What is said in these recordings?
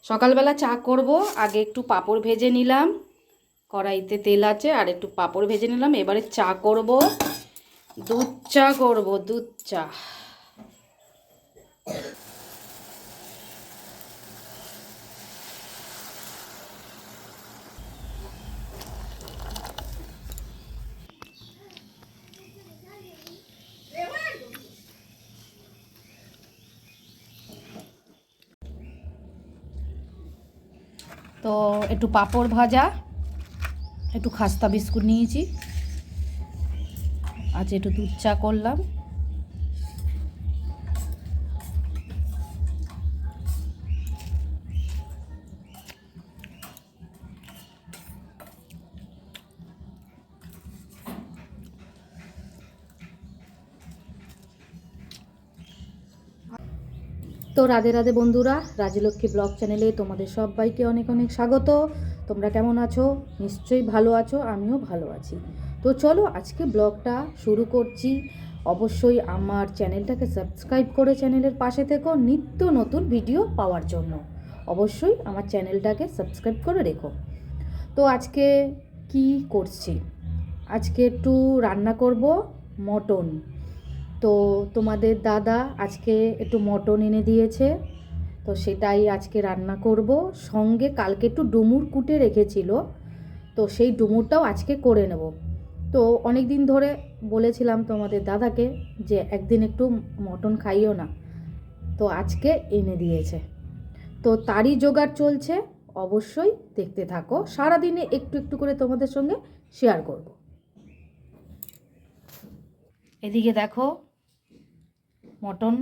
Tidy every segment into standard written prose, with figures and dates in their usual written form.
সকালবেলা চা করব। আগে একটু পাঁপড় ভেজে নিলাম, কড়াইতে তেল আছে, আর একটু পাঁপড় ভেজে নিলাম। এবারে চা করব, দুধ চা করব, দুধ চা। তো একটু পাঁপড় ভাজা, একটু খাস্তা বিস্কুট নিয়েছি, আজ একটু দুধ চা করলাম। তো রাধে রাধে বন্ধুরা, রাজলক্ষ্মী ব্লগ চ্যানেলে তোমাদের সবাইকে অনেক অনেক স্বাগত। তোমরা কেমন আছো? নিশ্চয়ই ভালো আছো, আমিও ভালো আছি। তো চলো আজকে ব্লগটা শুরু করছি। অবশ্যই আমার চ্যানেলটাকে সাবস্ক্রাইব করে চ্যানেলের পাশে থেকো নিত্য নতুন ভিডিও পাওয়ার জন্য। অবশ্যই আমার চ্যানেলটাকে সাবস্ক্রাইব করে রেখো। তো আজকে কি করছি? আজকে একটু রান্না করব মটন। তো তোমাদের দাদা আজকে একটু মটন এনে দিয়েছে, তো সেটাই আজকে রান্না করব। সঙ্গে কালকে একটু ডুমুর কুটে রেখেছিল, তো সেই ডুমুরটাও আজকে করে নেব। তো অনেক দিন ধরে বলেছিলাম তোমাদের দাদাকে যে একদিন একটু মটন খাইও না, তো আজকে এনে দিয়েছে। তো তারই জোগাড় চলছে, অবশ্যই দেখতে থাকো। সারাদিনে একটু একটু করে তোমাদের সঙ্গে শেয়ার করব। এদিকে দেখো মটন,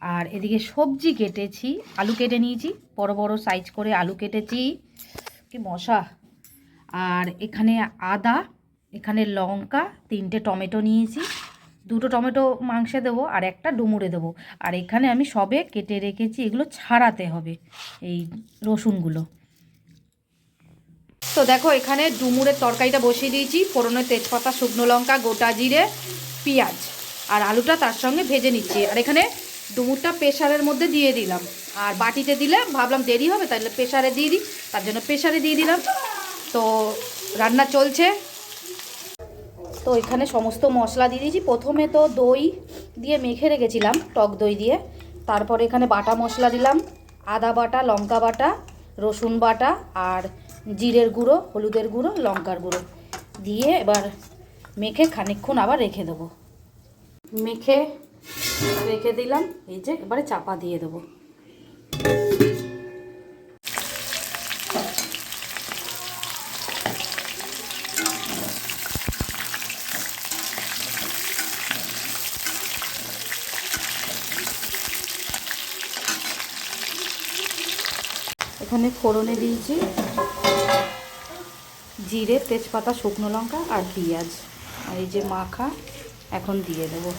আর এদিকে সবজি কেটেছি, আলু কেটে নিয়েছি, বড় বড় সাইজ করে আলু কেটেছি, কি মশা। আর এখানে আদা, এখানে লঙ্কা, 3টে টমেটো নিয়েছি, 2টো টমেটো মাংসে দেবো আর একটা ডুমুরে দেবো। আর এখানে আমি সবে কেটে রেখেছি, এগুলো ছাড়াতে হবে এই রসুনগুলো। তো দেখো এখানে ডুমুরের তরকারিটা বসিয়ে দিয়েছি, ফোড়নে তেজপাতা, শুকনো লঙ্কা, গোটা জিরে, পেঁয়াজ, আর আলুটা তার সঙ্গে ভেজে নিচ্ছি। আর এখানে ডুমুরটা প্রেশারের মধ্যে দিয়ে দিলাম, আর বাটিতে দিলে ভাবলাম দেরি হবে, তাহলে প্রেশারে দিয়ে দিই, তার জন্য প্রেশারে দিয়ে দিলাম। তো রান্না চলছে। তো এখানে সমস্ত মশলা দিয়ে দিয়েছি। প্রথমে তো দই দিয়ে মেখে রেখেছিলাম, টক দই দিয়ে। তারপর এখানে বাটা মশলা দিলাম, আদা বাটা, লঙ্কা বাটা, রসুন বাটা, আর জিরের গুঁড়ো, হলুদের গুঁড়ো, লঙ্কার গুঁড়ো দিয়ে এবার মেখে খানিকক্ষণ আবার রেখে দেবো। মেখে রেখে দিলাম, এই যে এবারে চাপা দিয়ে দেবো। এখানে ফোড়নে দিয়েছি জিরে, তেজপাতা, শুকনো লঙ্কা আর পেঁয়াজ, আর এই যে মাখা এখন দিয়ে দেবো।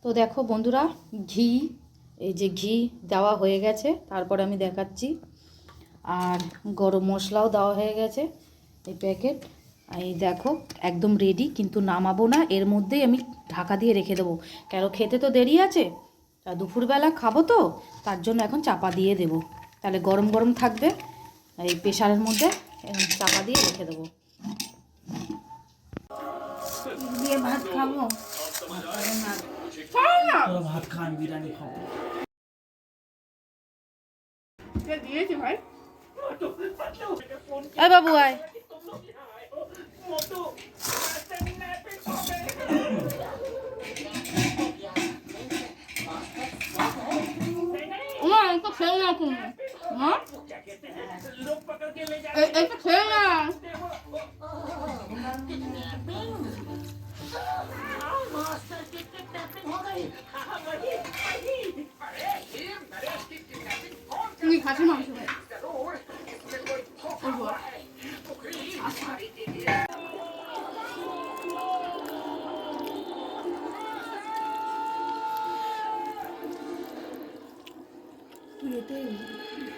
তো দেখো বন্ধুরা, ঘি, এই যে ঘি দেওয়া হয়ে গেছে, তারপর আমি দেখাচ্ছি। আর গরম মশলাও দেওয়া হয়ে গেছে, এই প্যাকেট। এই দেখো একদম রেডি, কিন্তু নামাবো না, এর মধ্যেই আমি ঢাকা দিয়ে রেখে দেবো। কেন, খেতে তো দেরি আছে, দুপুরবেলা খাবো তো, তার জন্য এখন চাপা দিয়ে দেবো, তাহলে গরম গরম থাকবে। এই প্রেশারের মধ্যে চাপা দিয়ে রেখে দেবো। দিয়ে ভাত খাবো, ভাত খান, বিরিয়ানি খাবো দিয়েছি ভাই। এই বাবু আয়। তো খেয়ে না তুমি, হ্যাঁ এইটা খেয়ে না।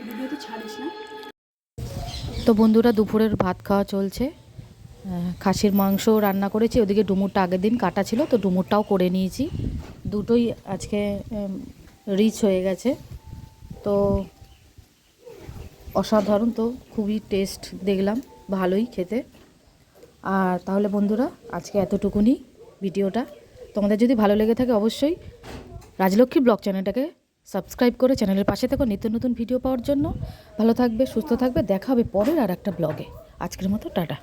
ভিডিওতে ছাড়িস না। তো বন্ধুরা, দুপুরের ভাত খাওয়া চলছে। খাসির মাংস রান্না করেছি, ওদিকে ডুমুরটা আগের দিন কাটা ছিল, তো ডুমুরটাও করে নিয়েছি। দুটোই আজকে রিচ হয়ে গেছে। তো অসাধারণ, তো খুবই টেস্ট দেখলাম, ভালোই খেতে। আর তাহলে বন্ধুরা, আজকে এতটুকুনি ভিডিওটা। তোমাদের যদি ভালো লেগে থাকে অবশ্যই রাজলক্ষ্মী ব্লগ চ্যানেলটাকে সাবস্ক্রাইব করে চ্যানেলের পাশে থেকো নিত্য নতুন ভিডিও পাওয়ার জন্য। ভালো থাকবে, সুস্থ থাকবে, দেখা হবে পরের আর একটা ব্লগে। আজকের মতো টাটা।